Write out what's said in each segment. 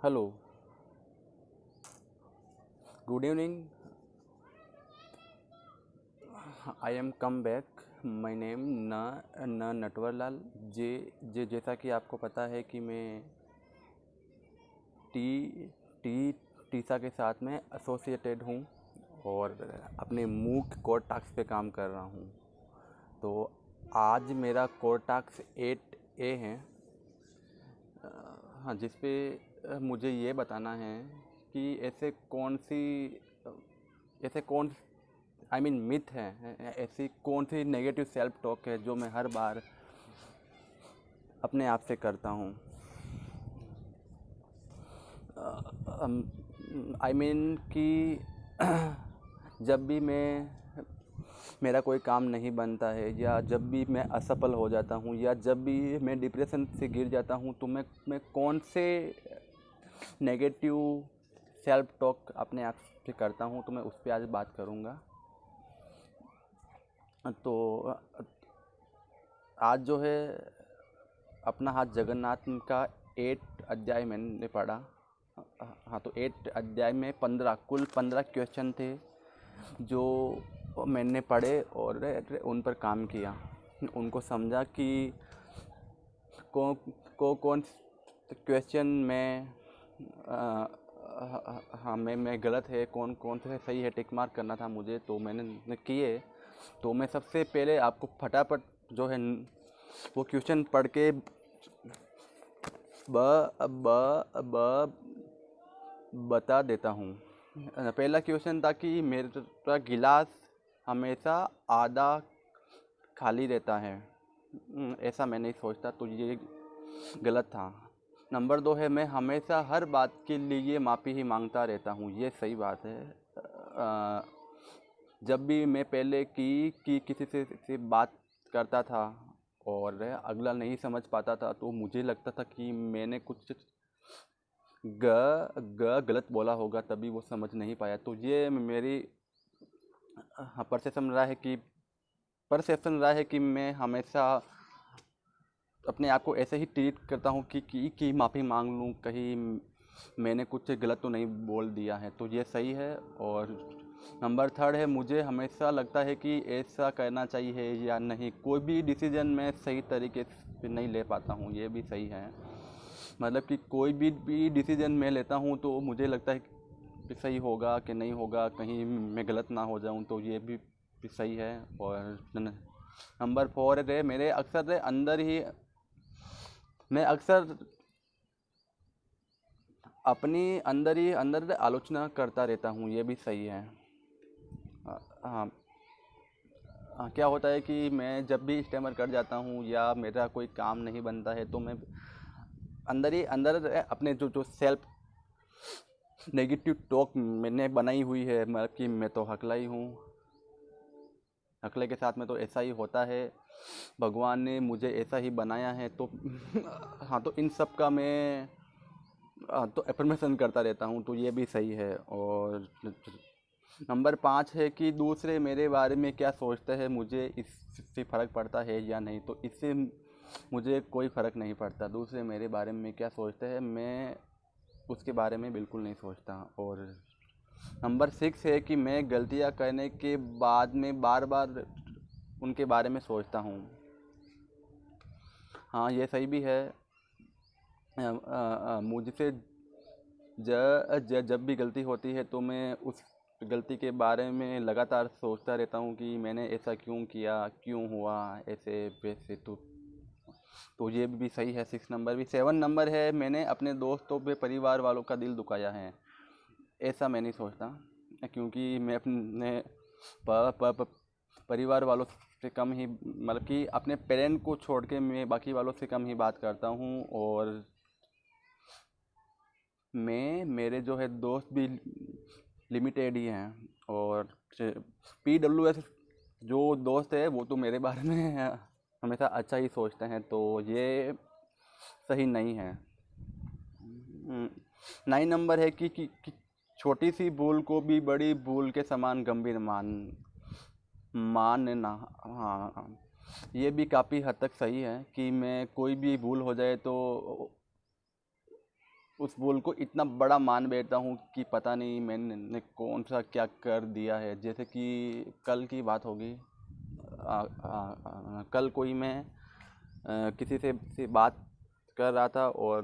Hello, good evening. I am come back. My name न नटवरलाल जे जे जैसा कि आपको पता है कि मैं टी टी टीसा के साथ में एसोसिएटेड हूँ और अपने मूक कोर टास्क पे काम कर रहा हूँ। तो आज मेरा कोर टास्क 8A है। हाँ, जिस पे मुझे ये बताना है कि ऐसे कौन आई मीन मिथ है, ऐसी कौन सी नेगेटिव सेल्फ टॉक है जो मैं हर बार अपने आप से करता हूँ। आई मीन कि जब भी मेरा कोई काम नहीं बनता है, या जब भी मैं असफल हो जाता हूँ, या जब भी मैं डिप्रेशन से गिर जाता हूँ, तो मैं कौन से नेगेटिव सेल्फ टॉक अपने आप से करता हूँ, तो मैं उस पर आज बात करूँगा। तो आज जो है अपना हाथ जगन्नाथ का 8 अध्याय मैंने पढ़ा। हाँ, तो 8 अध्याय में 15 कुल 15 क्वेश्चन थे जो मैंने पढ़े और उन पर काम किया। उनको समझा कि कौन क्वेश्चन में हाँ मैं गलत है, कौन कौन से सही है, टिक मार्क करना था मुझे, तो मैंने किए। तो मैं सबसे पहले आपको फटाफट जो है वो क्वेश्चन पढ़ के ब बता देता हूँ। पहला क्वेश्चन था कि मेरा गिलास हमेशा आधा खाली रहता है। ऐसा मैं नहीं सोचता, तो ये गलत था। नंबर 2 है, मैं हमेशा हर बात के लिए माफ़ी ही मांगता रहता हूँ। ये सही बात है। जब भी मैं पहले कि किसी से बात करता था और अगला नहीं समझ पाता था, तो मुझे लगता था कि मैंने कुछ गलत बोला होगा, तभी वो समझ नहीं पाया। तो ये मेरी परसेप्शन रहा है कि मैं हमेशा अपने आप को ऐसे ही ट्रीट करता हूँ कि माफ़ी मांग लूँ, कहीं मैंने कुछ गलत तो नहीं बोल दिया है। तो ये सही है। और नंबर 3 है, मुझे हमेशा लगता है कि ऐसा करना चाहिए या नहीं। कोई भी डिसीजन मैं सही तरीके से नहीं ले पाता हूँ, ये भी सही है। मतलब कि कोई भी डिसीजन मैं लेता हूँ तो मुझे लगता है कि सही होगा कि नहीं होगा, कहीं मैं गलत ना हो जाऊँ, तो ये भी सही है। और नंबर 4 है, मेरे अक्सर अंदर ही मैं अक्सर अपनी अंदर आलोचना करता रहता हूँ। ये भी सही है। हाँ, क्या होता है कि मैं जब भी स्टैमर कर जाता हूँ या मेरा कोई काम नहीं बनता है, तो मैं अंदर अपने जो सेल्फ नेगेटिव टॉक मैंने बनाई हुई है, मतलब कि मैं तो हकला ही हूँ। हकले के साथ में तो ऐसा ही होता है, भगवान ने मुझे ऐसा ही बनाया है। तो हाँ, तो इन सब का मैं तो एफर्मेशन करता रहता हूँ, तो ये भी सही है। और नंबर 5 है कि दूसरे मेरे बारे में क्या सोचते हैं, मुझे इससे फ़र्क पड़ता है या नहीं। तो इससे मुझे कोई फ़र्क नहीं पड़ता, दूसरे मेरे बारे में क्या सोचते हैं, मैं उसके बारे में बिल्कुल नहीं सोचता। और नंबर 6 है कि मैं गलतियाँ करने के बाद में बार बार उनके बारे में सोचता हूँ। हाँ, ये सही भी है। मुझसे जब भी गलती होती है, तो मैं उस गलती के बारे में लगातार सोचता रहता हूँ कि मैंने ऐसा क्यों किया, क्यों हुआ ऐसे वैसे। तो ये भी सही है। 6 नंबर भी। 7 नंबर है, मैंने अपने दोस्तों पे परिवार वालों का दिल दुखाया है। ऐसा मैं नहीं सोचता, क्योंकि मैं अपने परिवार वालों से कम ही, मतलब कि अपने पेरेंट को छोड़ के मैं बाकी वालों से कम ही बात करता हूँ। और मेरे जो है दोस्त भी लिमिटेड ही हैं। और PWS जो दोस्त है वो तो मेरे बारे में हमेशा अच्छा ही सोचते हैं, तो ये सही नहीं है। 9 नंबर है कि छोटी सी भूल को भी बड़ी भूल के समान गंभीर मानना। हाँ, ये भी काफ़ी हद तक सही है कि मैं कोई भी भूल हो जाए तो उस भूल को इतना बड़ा मान बैठता हूँ कि पता नहीं मैंने कौन सा क्या कर दिया है। जैसे कि कल की बात होगी, कल कोई मैं किसी से बात कर रहा था और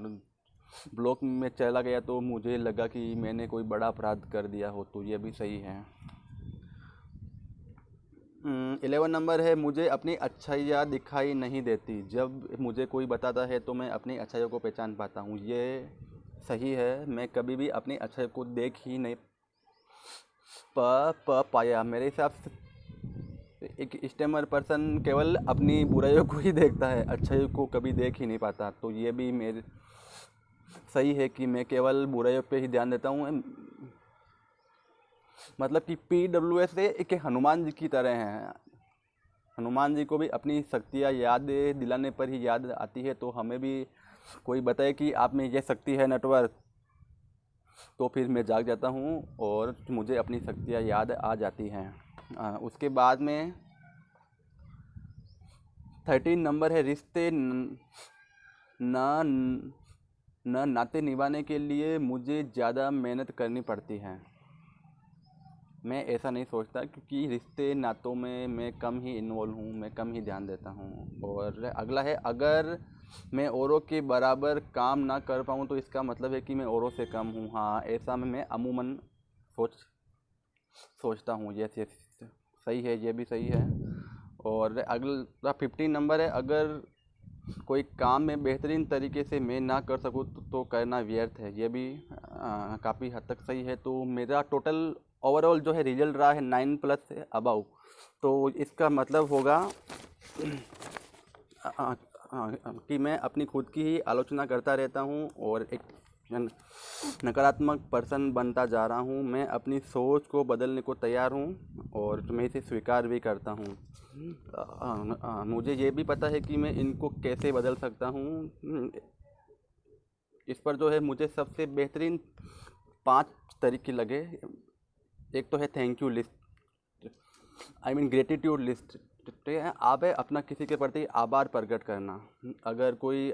ब्लॉक में चला गया, तो मुझे लगा कि मैंने कोई बड़ा अपराध कर दिया हो, तो ये भी सही है। 11 नंबर है, मुझे अपनी अच्छाइयाँ दिखाई नहीं देती। जब मुझे कोई बताता है तो मैं अपनी अच्छाइयों को पहचान पाता हूँ। ये सही है, मैं कभी भी अपनी अच्छाई को देख ही नहीं पाया। मेरे हिसाब से एक स्टेमर पर्सन केवल अपनी बुराइयों को ही देखता है, अच्छाइयों को कभी देख ही नहीं पाता। तो ये भी मेरे सही है कि मैं केवल बुराइयों पे ही ध्यान देता हूँ। मतलब कि PWS से एक हनुमान जी की तरह हैं। हनुमान जी को भी अपनी शक्तियाँ याद दिलाने पर ही याद आती है। तो हमें भी कोई बताए कि आप में ये शक्ति है नटवर, तो फिर मैं जाग जाता हूँ और मुझे अपनी शक्तियाँ याद आ जाती हैं। उसके बाद में 13 नंबर है, रिश्ते न नाते निभाने के लिए मुझे ज़्यादा मेहनत करनी पड़ती है। मैं ऐसा नहीं सोचता, क्योंकि रिश्ते नातों में मैं कम ही इन्वॉल्व हूँ, मैं कम ही ध्यान देता हूँ। और अगला है, अगर मैं औरों के बराबर काम ना कर पाऊँ तो इसका मतलब है कि मैं औरों से कम हूँ। हाँ, ऐसा मैं अमूमन सोचता हूँ। ये सही है, ये भी सही है। और अगला 15 नंबर है, अगर कोई काम में बेहतरीन तरीके से मैं ना कर सकूँ तो करना व्यर्थ है। ये भी काफ़ी हद तक सही है। तो मेरा टोटल ओवरऑल जो है रिजल्ट रहा है 9+ से अबव। तो इसका मतलब होगा कि मैं अपनी खुद की ही आलोचना करता रहता हूँ और एक नकारात्मक पर्सन बनता जा रहा हूँ। मैं अपनी सोच को बदलने को तैयार हूँ और मैं इसे स्वीकार भी करता हूँ। मुझे ये भी पता है कि मैं इनको कैसे बदल सकता हूँ। इस पर जो है मुझे सबसे बेहतरीन 5 तरीके लगे। एक तो है thank you list, I mean gratitude list. ठीक है, आप है अपना किसी के प्रति आभार प्रकट करना। अगर कोई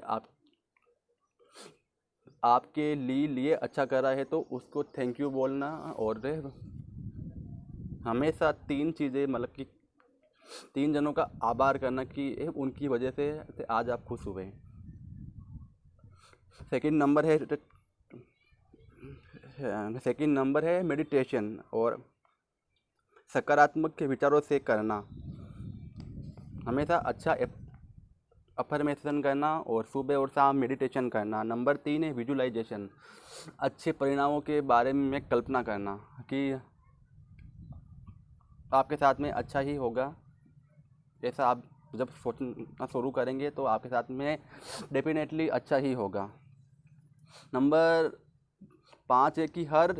आपके लिए अच्छा कर रहा है तो उसको थैंक यू बोलना। और हमेशा 3 चीज़ें, मतलब कि 3 जनों का आभार करना कि उनकी वजह से आज आप खुश हुए। सेकंड नंबर है मेडिटेशन और सकारात्मक के विचारों से करना। हमेशा अच्छा अफर्मेशन करना और सुबह और शाम मेडिटेशन करना। नंबर 3 है विजुलाइजेशन, अच्छे परिणामों के बारे में कल्पना करना कि आपके साथ में अच्छा ही होगा। ऐसा आप जब सोचना शुरू करेंगे तो आपके साथ में डेफिनेटली अच्छा ही होगा। नंबर 5 है कि हर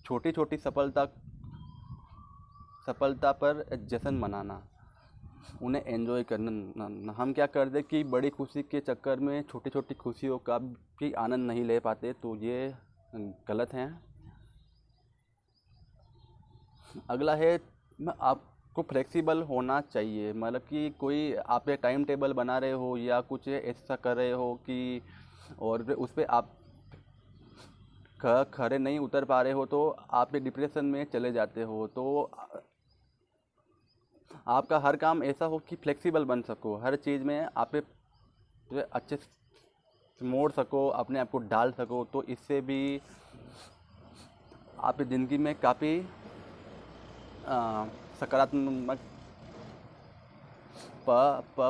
छोटी छोटी सफलता पर जश्न मनाना, उन्हें एंजॉय करना। हम क्या करते कि बड़ी खुशी के चक्कर में छोटी छोटी खुशियों का भी आनंद नहीं ले पाते, तो ये गलत है। अगला है, आपको फ्लेक्सिबल होना चाहिए। मतलब कि कोई आप एक टाइम टेबल बना रहे हो या कुछ ऐसा कर रहे हो कि और उस पर आप खरे नहीं उतर पा रहे हो तो आप डिप्रेशन में चले जाते हो। तो आपका हर काम ऐसा हो कि फ्लेक्सिबल बन सको, हर चीज़ में आप अच्छे से मोड़ सको, अपने आप को डाल सको। तो इससे भी आपकी ज़िंदगी में काफ़ी सकारात्मक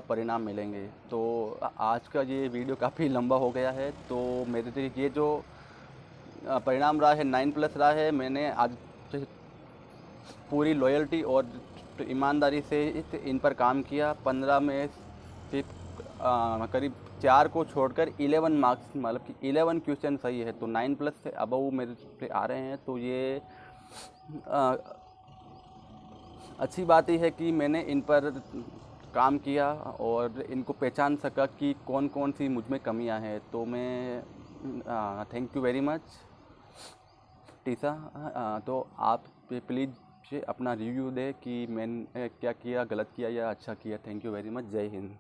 परिणाम मिलेंगे। तो आज का ये वीडियो काफ़ी लंबा हो गया है। तो मेरे ये जो परिणाम रहा है 9+ रहा है। मैंने आज पूरी लॉयल्टी और ईमानदारी से इन पर काम किया। 15 में से करीब 4 को छोड़कर 11 मार्क्स, मतलब कि 11 क्वेश्चन सही है। तो 9+ से अबव मेरे पे आ रहे हैं। तो ये अच्छी बात ही है कि मैंने इन पर काम किया और इनको पहचान सका कि कौन कौन सी मुझ में कमियां हैं। तो मैं thank you very much Tessa. तो आप प्लीज़ अपना रिव्यू दें कि मैंने क्या किया, गलत किया या अच्छा किया। Thank you very much. जय हिंद।